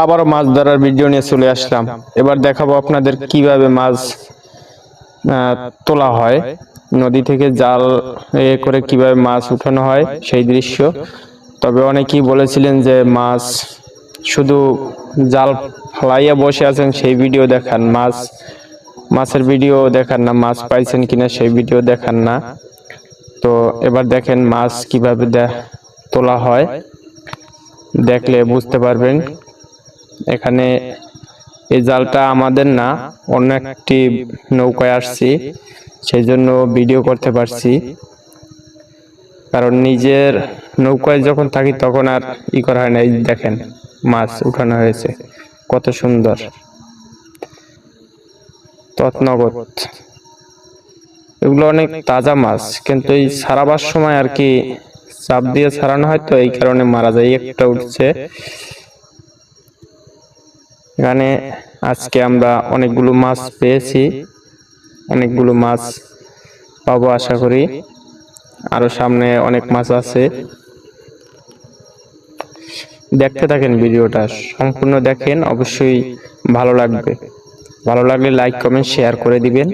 আবারও মাছ ধরার ভিডিও নিয়ে চলে আসলাম। এবার দেখাবো আপনাদের কিভাবে মাছ তোলা হয়, নদী থেকে জাল করে কিভাবে মাছ উঠানো হয় সেই দৃশ্য। তবে অনেকেই বলেছিলেন যে মাছ শুধু জাল ফালাইয়া বসে আছেন সেই ভিডিও দেখান, মাছের ভিডিও দেখান না, মাছ পাইছেন কিনা সেই ভিডিও দেখান না। তো এবার দেখেন মাছ কিভাবে তোলা হয়, দেখলে বুঝতে পারবেন। এখানে এই জালটা আমাদের না, অন্য একটি নৌকায় আসছি, সেই জন্য ভিডিও করতে পারছি। কারণ নিজের নৌকায় যখন থাকি তখন আর করা হয় না। এই দেখেন মাছ উঠানো হয়েছে, কত সুন্দর তৎনগত। এগুলো অনেক তাজা মাছ, কিন্তু এই ছাড়াবার সময় আর কি চাপ দিয়ে ছাড়ানো হয়, তো এই কারণে মারা যায়। একটা উঠছে। এখানে আজকে আমরা অনেকগুলো মাছ পেয়েছি, অনেকগুলো মাছ পাবো আশা করি। আরো সামনে অনেক মাছ আছে। দেখতে থাকেন, ভিডিওটা সম্পূর্ণ দেখেন, অবশ্যই ভালো লাগবে। ভালো লাগলে লাইক কমেন্ট শেয়ার করে দিবেন।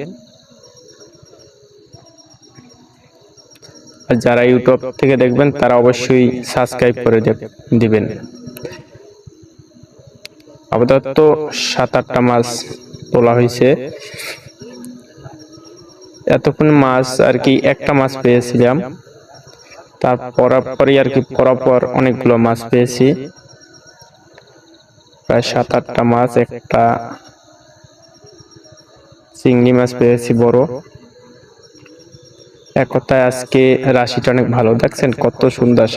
আর যারা ইউটিউব থেকে দেখবেন তারা অবশ্যই সাবস্ক্রাইব করে দিবেন। আপাতত 7-8টা মাছ তোলা হয়েছে। এতক্ষণ মাছ আর কি একটা মাছ পেয়েছিলাম, তারপরই আর কি পরপর অনেকগুলো মাছ পেয়েছি, প্রায় 7-8টা মাছ। একটা চিংড়ি মাছ পেয়েছি বড়। এক কথায় আজকে রাশিটা অনেক ভালো। দেখছেন কত সুন্দর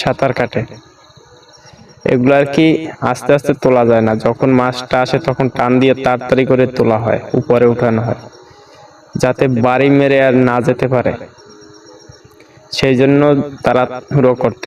সাঁতার কাটে। এগুলো আর কি আস্তে আস্তে তোলা যায় না, যখন মাছটা আসে তখন টান দিয়ে তাড়াতাড়ি করে তোলা হয়, উপরে উঠানো হয়, যাতে বাড়ি মেরে আর না যেতে পারে, সেই জন্য তাড়াহুড়ো করতে